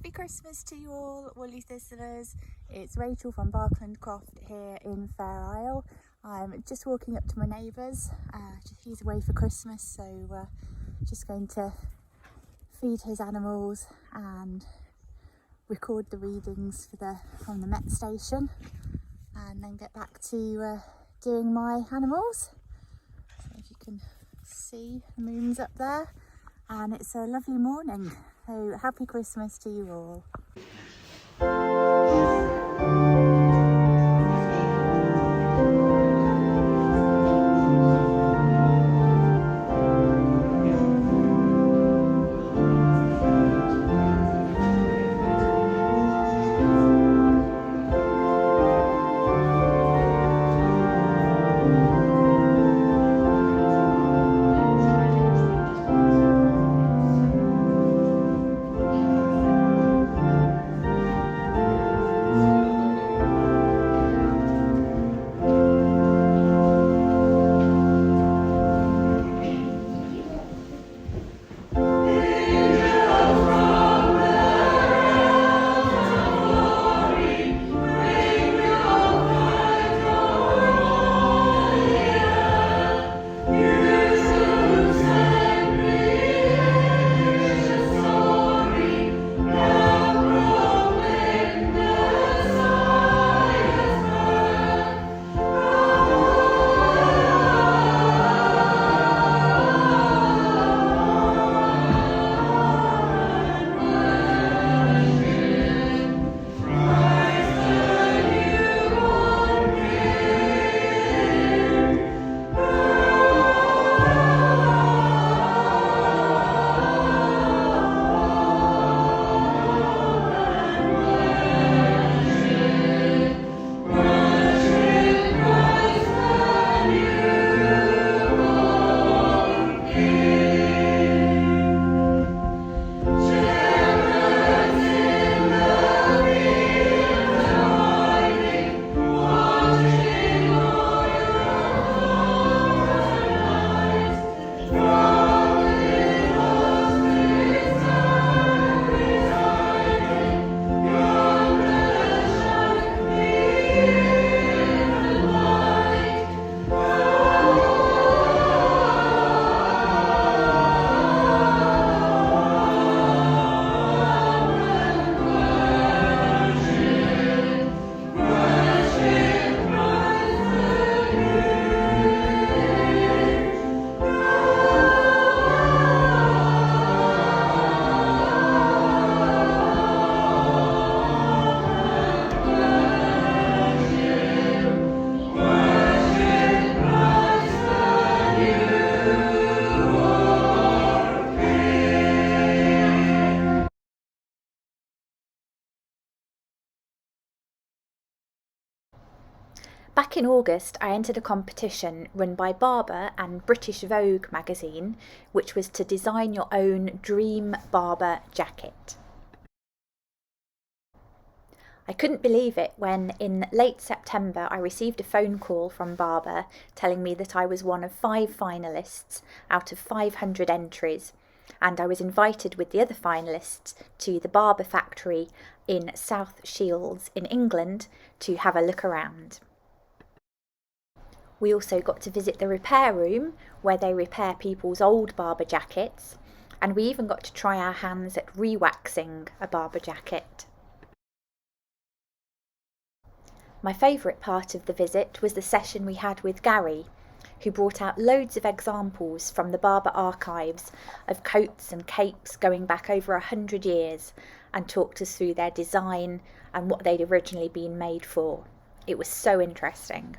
Happy Christmas to you all, woolly thistlers. It's Rachel from Barkland Croft here in Fair Isle. I'm just walking up to my neighbour's. He's away for Christmas, so just going to feed his animals and record the readings from the Met station, and then get back to doing my animals. So if you can see, the moon's up there and it's a lovely morning. So happy Christmas to you all. Back in August, I entered a competition run by Barber and British Vogue magazine, which was to design your own dream Barber jacket. I couldn't believe it when in late September I received a phone call from Barber telling me that I was one of 5 finalists out of 500 entries, and I was invited with the other finalists to the Barber factory in South Shields in England to have a look around. We also got to visit the repair room where they repair people's old Barber jackets, and we even got to try our hands at re-waxing a Barber jacket. My favourite part of the visit was the session we had with Gary, who brought out loads of examples from the Barber archives of coats and capes going back over 100 years, and talked us through their design and what they'd originally been made for. It was so interesting.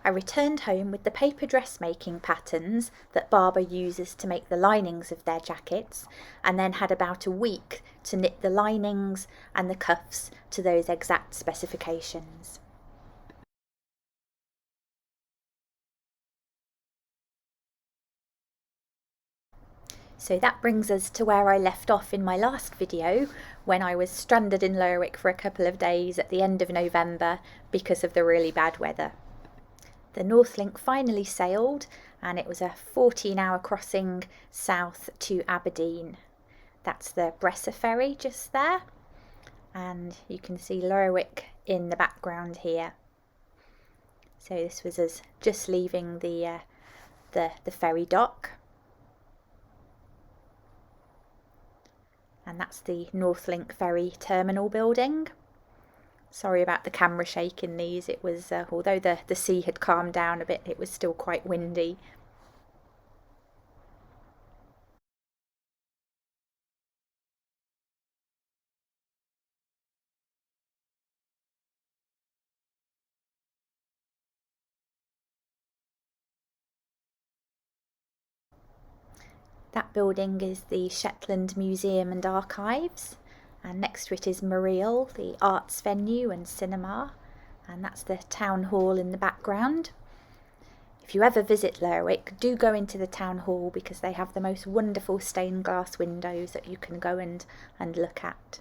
I returned home with the paper dressmaking patterns that Barber uses to make the linings of their jackets, and then had about a week to knit the linings and the cuffs to those exact specifications. So that brings us to where I left off in my last video, when I was stranded in Lerwick for a couple of days at the end of November because of the really bad weather. The Northlink finally sailed, and it was a 14-hour crossing south to Aberdeen. That's the Bresser ferry just there, and you can see Lerwick in the background here. So this was us just leaving the ferry dock. And that's the Northlink ferry terminal building. Sorry about the camera shake in these. It was, although the sea had calmed down a bit, it was still quite windy. That building is the Shetland Museum and Archives, and next to it is Mariel, the arts venue and cinema, and that's the town hall in the background. If you ever visit Lerwick, do go into the town hall because they have the most wonderful stained glass windows that you can go and look at.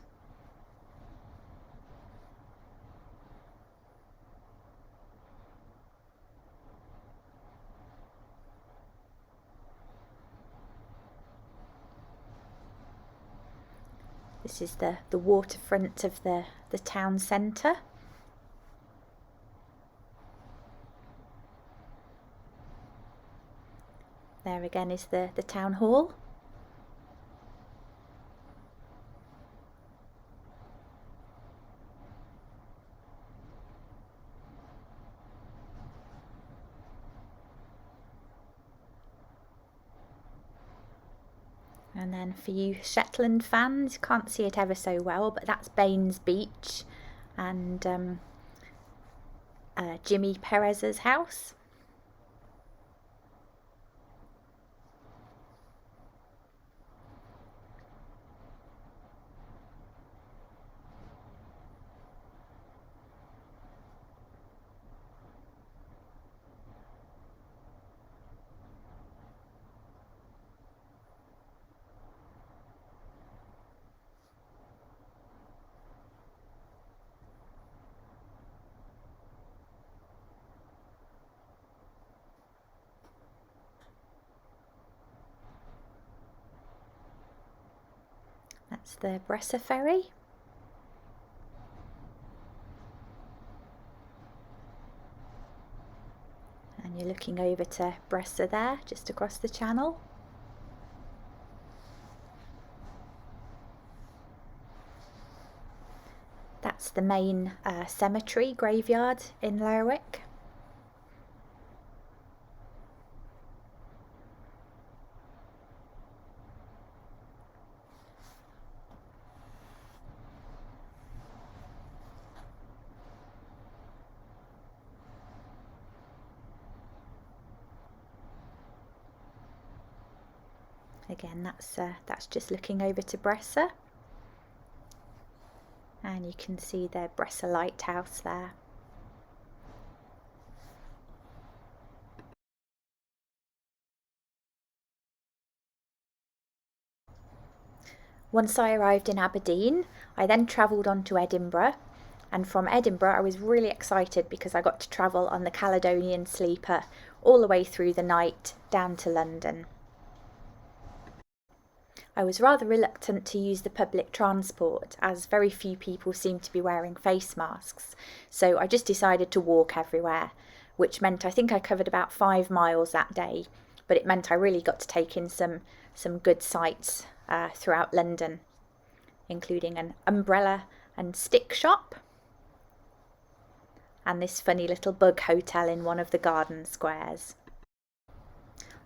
This is the waterfront of the town centre. There again is the town hall. And then for you Shetland fans, can't see it ever so well, but that's Baines Beach and Jimmy Perez's house. That's the Bresser ferry. And you're looking over to Bresser there, just across the channel. That's the main cemetery graveyard in Lerwick. Again, that's just looking over to Bresser, and you can see the Bresser lighthouse there. Once I arrived in Aberdeen, I then travelled on to Edinburgh, and from Edinburgh I was really excited because I got to travel on the Caledonian Sleeper all the way through the night down to London. I was rather reluctant to use the public transport as very few people seemed to be wearing face masks, so I just decided to walk everywhere, which meant I think I covered about 5 miles that day, but it meant I really got to take in some good sights throughout London, including an umbrella and stick shop and this funny little bug hotel in one of the garden squares.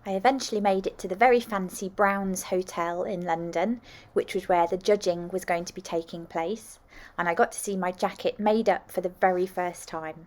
I eventually made it to the very fancy Brown's Hotel in London, which was where the judging was going to be taking place, and I got to see my jacket made up for the very first time.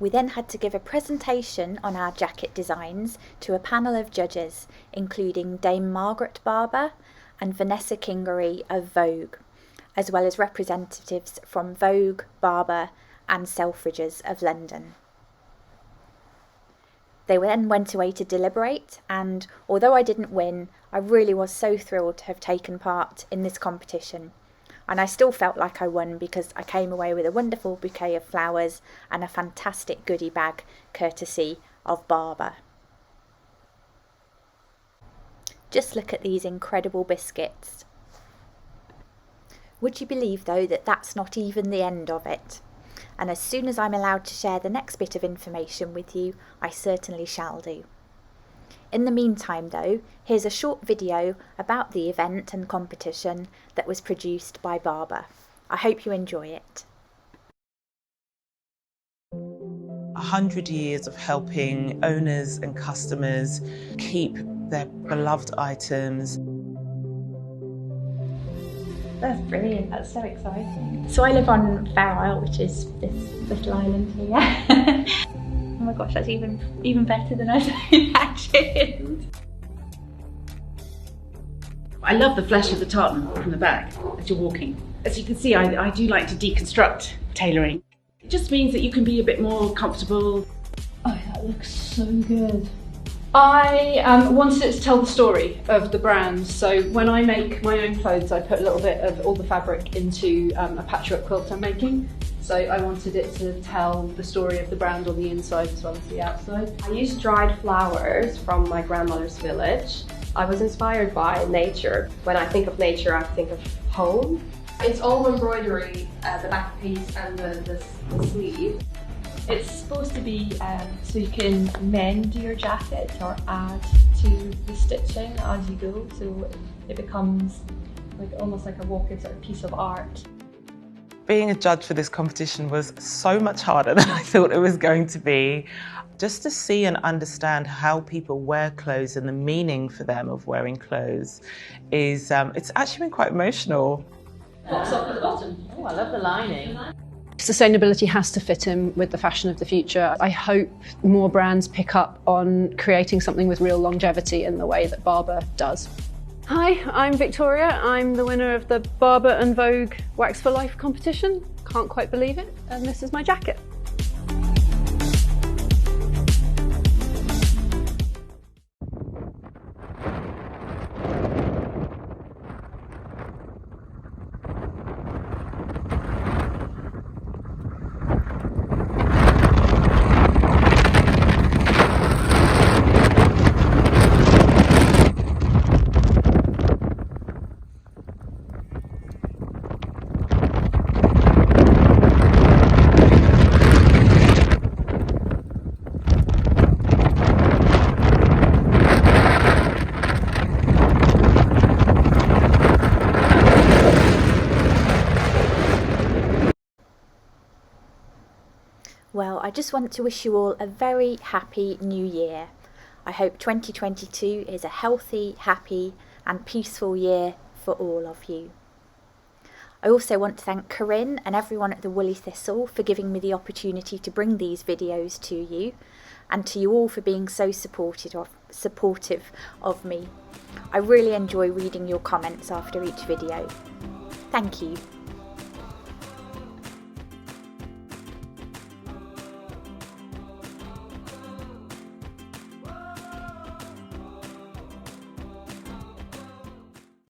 We then had to give a presentation on our jacket designs to a panel of judges, including Dame Margaret Barber and Vanessa Kingery of Vogue, as well as representatives from Vogue, Barbour and Selfridges of London. They then went away to deliberate, and although I didn't win, I really was so thrilled to have taken part in this competition. And I still felt like I won because I came away with a wonderful bouquet of flowers and a fantastic goodie bag courtesy of Barbour. Just look at these incredible biscuits. Would you believe though that that's not even the end of it? And as soon as I'm allowed to share the next bit of information with you, I certainly shall do. In the meantime though, here's a short video about the event and competition that was produced by Barbour. I hope you enjoy it. 100 years of helping owners and customers keep their beloved items. That's brilliant, that's so exciting. So I live on Fair Isle, which is this little island here. Oh my gosh, that's even better than I imagined. I love the flesh of the tartan from the back as you're walking. As you can see, I do like to deconstruct tailoring. It just means that you can be a bit more comfortable. Oh, that looks so good. I wanted it to tell the story of the brand, so when I make my own clothes I put a little bit of all the fabric into a patchwork quilt I'm making. So I wanted it to tell the story of the brand on the inside as well as the outside. I used dried flowers from my grandmother's village. I was inspired by nature. When I think of nature, I think of home. It's all embroidery, the back piece and the sleeve. It's supposed to be so you can mend your jacket or add to the stitching as you go, so it becomes like almost like a walking sort of piece of art. Being a judge for this competition was so much harder than I thought it was going to be. Just to see and understand how people wear clothes and the meaning for them of wearing clothes is, it's actually been quite emotional. Pops up at the bottom. Oh, I love the lining. Sustainability has to fit in with the fashion of the future. I hope more brands pick up on creating something with real longevity in the way that Barbour does. Hi, I'm Victoria. I'm the winner of the Barber and Vogue Wax for Life competition. Can't quite believe it, and this is my jacket. Well, I just want to wish you all a very happy new year. I hope 2022 is a healthy, happy and peaceful year for all of you. I also want to thank Corinne and everyone at the Woolly Thistle for giving me the opportunity to bring these videos to you, and to you all for being so supportive of me. I really enjoy reading your comments after each video. Thank you.